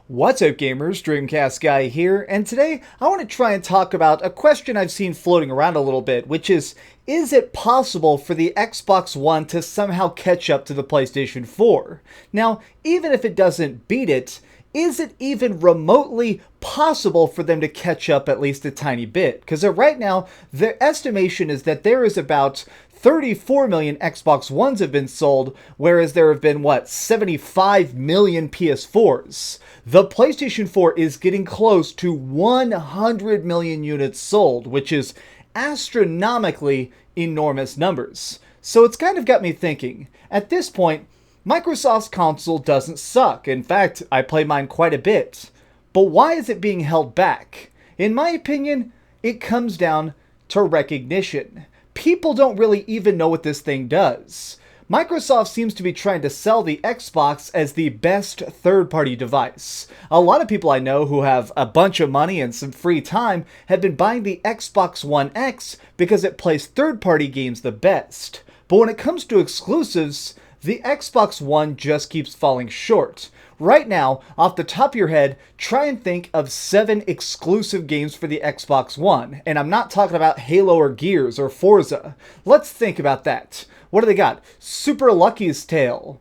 What's up gamers, DreamcastGuy here, and today I want to try and talk about a question I've seen floating around a little bit, which is it possible for the Xbox One to somehow catch up to the PlayStation 4? Now, even if it doesn't beat it, is it even remotely possible for them to catch up at least a tiny bit? Because right now, the estimation is that there is about 34 million Xbox Ones have been sold, whereas there have been, 75 million PS4s. The PlayStation 4 is getting close to 100 million units sold, which is astronomically enormous numbers. So it's kind of got me thinking. At this point, Microsoft's console doesn't suck. In fact, I play mine quite a bit. But why is it being held back? In my opinion, it comes down to recognition. People don't really even know what this thing does. Microsoft seems to be trying to sell the Xbox as the best third-party device. A lot of people I know who have a bunch of money and some free time have been buying the Xbox One X because it plays third-party games the best. But when it comes to exclusives, the Xbox One just keeps falling short. Right now, off the top of your head, try and think of 7 exclusive games for the Xbox One. And I'm not talking about Halo or Gears or Forza. Let's think about that. What do they got? Super Lucky's Tale.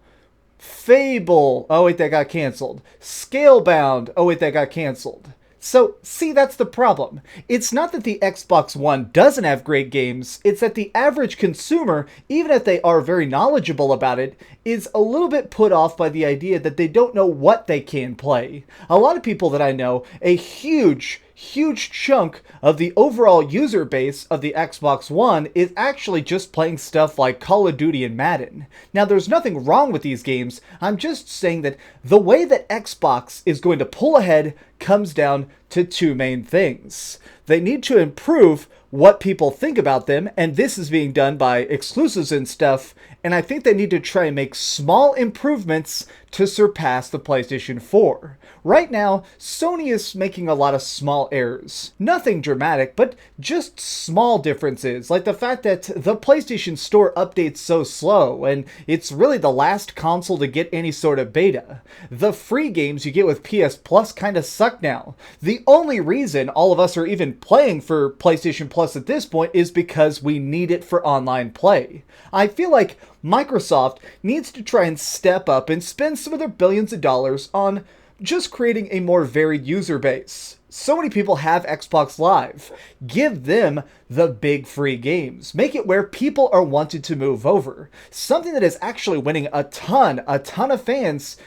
Fable. Oh wait, that got canceled. Scalebound. Oh wait, that got canceled. So, see, that's the problem. It's not that the Xbox One doesn't have great games, it's that the average consumer, even if they are very knowledgeable about it, is a little bit put off by the idea that they don't know what they can play. A lot of people that I know, a huge chunk of the overall user base of the Xbox One is actually just playing stuff like Call of Duty and Madden. Now, there's nothing wrong with these games. I'm just saying that the way that Xbox is going to pull ahead comes down to 2 main things. They need to improve what people think about them, and this is being done by exclusives and stuff, and I think they need to try and make small improvements to surpass the PlayStation 4. Right now, Sony is making a lot of small errors. Nothing dramatic, but just small differences, like the fact that the PlayStation Store updates so slow, and it's really the last console to get any sort of beta. The free games you get with PS Plus kinda suck now. The only reason all of us are even playing for PlayStation Plus at this point is because we need it for online play. I feel like Microsoft needs to try and step up and spend some of their billions of dollars on just creating a more varied user base. So many people have Xbox Live. Give them the big free games. Make it where people are wanting to move over. Something that is actually winning a ton of fans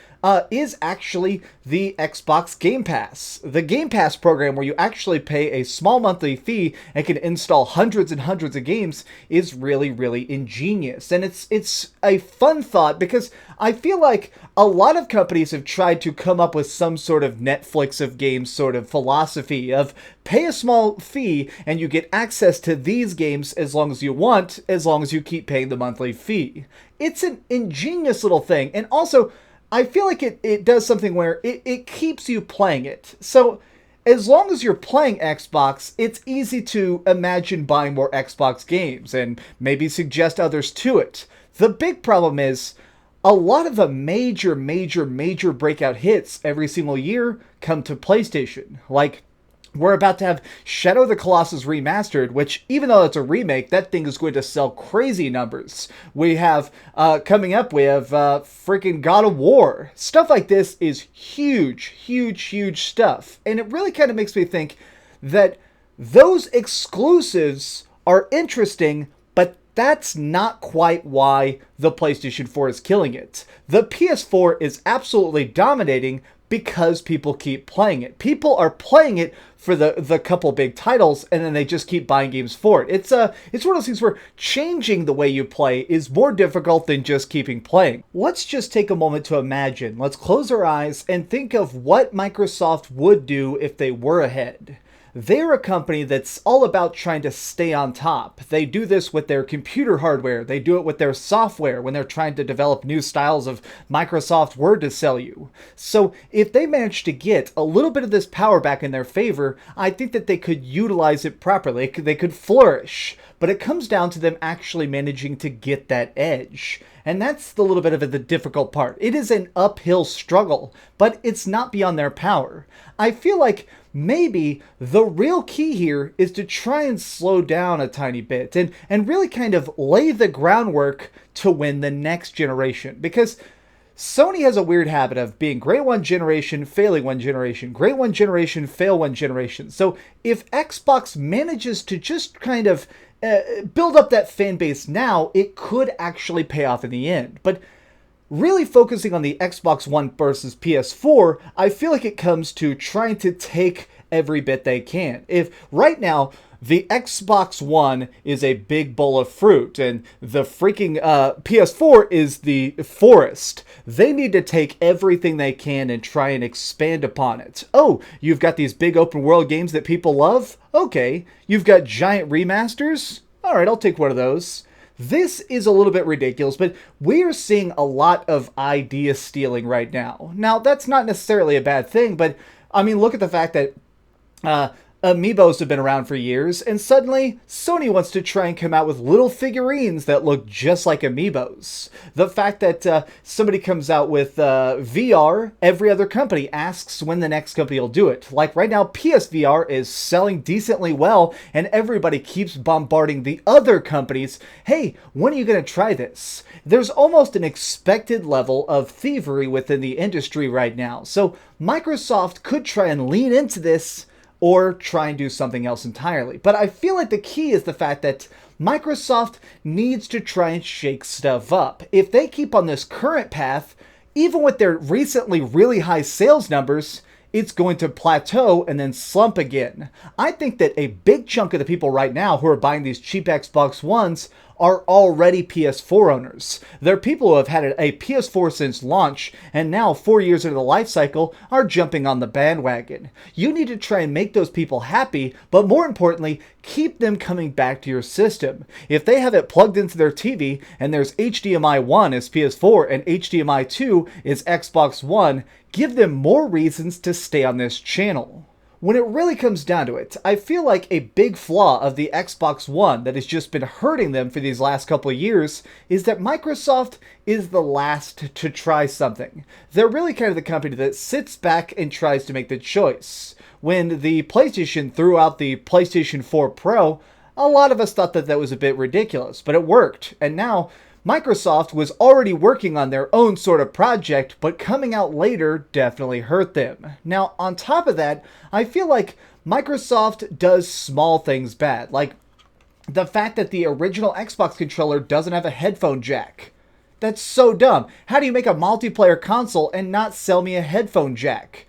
is actually the Xbox Game Pass. The Game Pass program, where you actually pay a small monthly fee and can install hundreds and hundreds of games, is really ingenious. And it's a fun thought, because I feel like a lot of companies have tried to come up with some sort of Netflix of games sort of philosophy of pay a small fee and you get access to these games as long as you want, as long as you keep paying the monthly fee. It's an ingenious little thing, and also I feel like it does something where it keeps you playing it. So as long as you're playing Xbox, it's easy to imagine buying more Xbox games and maybe suggest others to it. The big problem is a lot of the major breakout hits every single year come to PlayStation. Like, we're about to have Shadow of the Colossus Remastered, which, even though it's a remake, that thing is going to sell crazy numbers. We have, coming up, we have freaking God of War. Stuff like this is huge stuff. And it really kind of makes me think that those exclusives are interesting, but that's not quite why the PlayStation 4 is killing it. The PS4 is absolutely dominating because people keep playing it. People are playing it for the couple big titles, and then they just keep buying games for it. It's one of those things where changing the way you play is more difficult than just keeping playing. Let's just take a moment to imagine. Let's close our eyes and think of what Microsoft would do if they were ahead. they're a company that's all about trying to stay on top. They do this with their computer hardware. They do it with their software when they're trying to develop new styles of Microsoft Word to sell you. So if they manage to get a little bit of this power back in their favor, I think that they could utilize it properly. They could flourish. But it comes down to them actually managing to get that edge. And that's the little bit of the difficult part. It is an uphill struggle, but it's not beyond their power. I feel like maybe the real key here is to try and slow down a tiny bit and really kind of lay the groundwork to win the next generation. Because Sony has a weird habit of being great one generation, failing one generation, great one generation, fail one generation. So if Xbox manages to just kind of build up that fan base now, it could actually pay off in the end. But really focusing on the Xbox One versus PS4, I feel like it comes to trying to take every bit they can. If right now the Xbox One is a big bowl of fruit and the freaking PS4 is the forest, they need to take everything they can and try and expand upon it. Oh, you've got these big open world games that people love? Okay. You've got giant remasters? Alright, I'll take one of those. This is a little bit ridiculous, but we're seeing a lot of idea stealing right now. Now, that's not necessarily a bad thing, but I mean, look at the fact that Amiibos have been around for years, and suddenly Sony wants to try and come out with little figurines that look just like Amiibos. The fact that somebody comes out with VR, every other company asks when the next company will do it. Like right now, PSVR is selling decently well, and everybody keeps bombarding the other companies. Hey, when are you going to try this? There's almost an expected level of thievery within the industry right now. So Microsoft could try and lean into this or try and do something else entirely. But I feel like the key is the fact that Microsoft needs to try and shake stuff up. If they keep on this current path, even with their recently really high sales numbers, it's going to plateau and then slump again. I think that a big chunk of the people right now who are buying these cheap Xbox Ones are already PS4 owners. They're people who have had a PS4 since launch, and now 4 years into the life cycle are jumping on the bandwagon. You need to try and make those people happy, but more importantly, keep them coming back to your system. If they have it plugged into their TV, and there's HDMI 1 is PS4 and HDMI 2 is Xbox One, give them more reasons to stay on this channel. When it really comes down to it, I feel like a big flaw of the Xbox One that has just been hurting them for these last couple of years is that Microsoft is the last to try something. They're really kind of the company that sits back and tries to make the choice. When the PlayStation threw out the PlayStation 4 Pro, a lot of us thought that that was a bit ridiculous, but it worked. And now Microsoft was already working on their own sort of project, but coming out later definitely hurt them. Now, on top of that, I feel like Microsoft does small things bad, like the fact that the original Xbox controller doesn't have a headphone jack. That's so dumb. How do you make a multiplayer console and not sell me a headphone jack?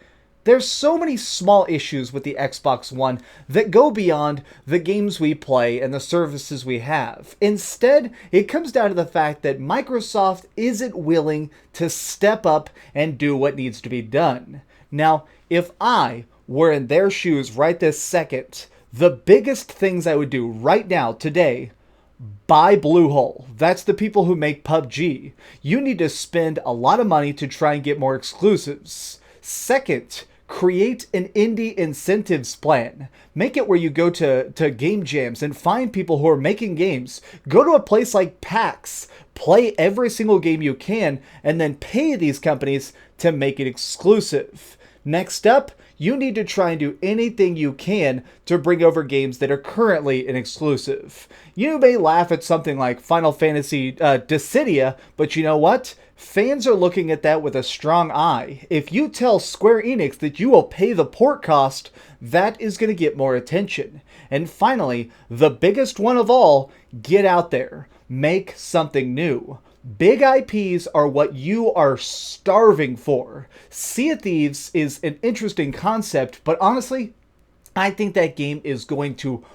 There's so many small issues with the Xbox One that go beyond the games we play and the services we have. Instead, it comes down to the fact that Microsoft isn't willing to step up and do what needs to be done. Now, if I were in their shoes right this second, the biggest things I would do right now, today, buy Bluehole. That's the people who make PUBG. You need to spend a lot of money to try and get more exclusives. Second, create an indie incentives plan. Make it where you go to game jams and find people who are making games. Go to a place like PAX, play every single game you can, and then pay these companies to make it exclusive. Next up, you need to try and do anything you can to bring over games that are currently an exclusive. You may laugh at something like Final Fantasy Dissidia, but you know what? Fans are looking at that with a strong eye. If you tell Square Enix that you will pay the port cost, that is going to get more attention. And finally, the biggest one of all, get out there. Make something new. Big IPs are what you are starving for. Sea of Thieves is an interesting concept, but honestly, I think that game is going to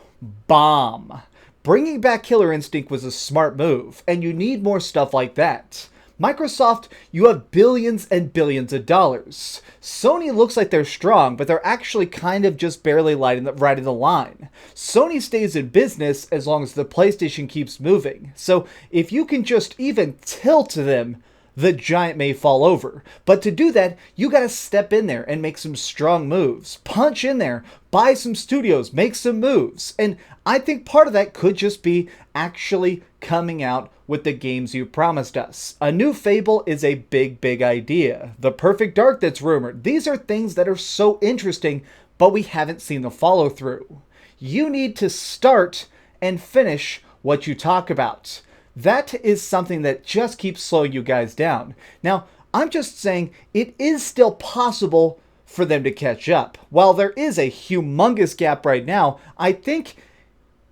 bomb. Bringing back Killer Instinct was a smart move, and you need more stuff like that. Microsoft, you have billions and billions of dollars. Sony looks like they're strong, but they're actually kind of just barely riding the line. Sony stays in business as long as the PlayStation keeps moving. So if you can just even tilt them, the giant may fall over. But to do that, you gotta step in there and make some strong moves. Punch in there, buy some studios, make some moves. And I think part of that could just be actually coming out with the games you promised us. A new Fable is a big idea. The Perfect Dark that's rumored. These are things that are so interesting, but we haven't seen the follow through. You need to start and finish what you talk about. That is something that just keeps slowing you guys down. Now, I'm just saying it is still possible for them to catch up. While there is a humongous gap right now, I think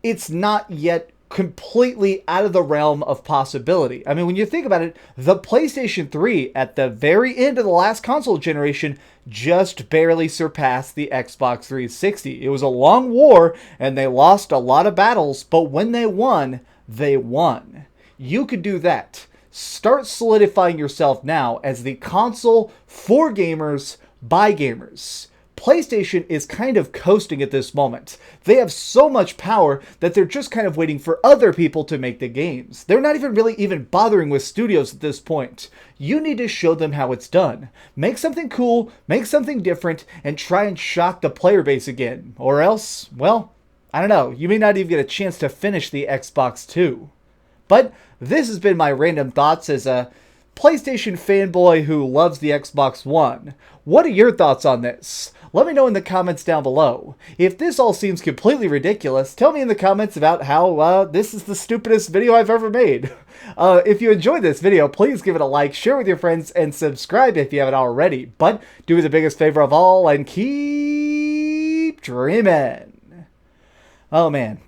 it's not yet completely out of the realm of possibility. I mean, when you think about it, the PlayStation 3 at the very end of the last console generation just barely surpassed the Xbox 360. It was a long war and they lost a lot of battles, but when they won, they won. You could do that. Start solidifying yourself now as the console for gamers by gamers. PlayStation is kind of coasting at this moment. They have so much power that they're just kind of waiting for other people to make the games. They're not even bothering with studios at this point. You need to show them how it's done. Make something cool, make something different, and try and shock the player base again. Or else, well, I don't know, you may not even get a chance to finish the Xbox 2. But this has been my random thoughts as a PlayStation fanboy who loves the Xbox One. What are your thoughts on this? Let me know in the comments down below. If this all seems completely ridiculous, tell me in the comments about how this is the stupidest video I've ever made. If you enjoyed this video, please give it a like, share with your friends, and subscribe if you haven't already. But do me the biggest favor of all and keep dreaming. Oh man.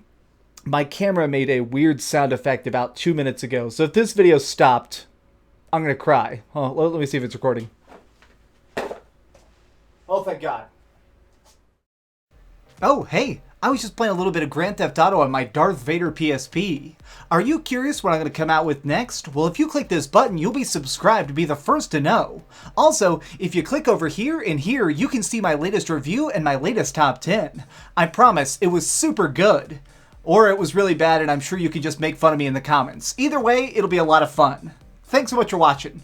My camera made a weird sound effect about 2 minutes ago, so if this video stopped, I'm gonna cry. Oh, let me see if it's recording. Oh, thank God. Oh, hey, I was just playing a little bit of Grand Theft Auto on my Darth Vader PSP. Are you curious what I'm going to come out with next? Well, if you click this button, you'll be subscribed to be the first to know. Also, if you click over here and here, you can see my latest review and my latest top 10. I promise, it was super good. Or it was really bad and I'm sure you can just make fun of me in the comments. Either way, it'll be a lot of fun. Thanks so much for watching.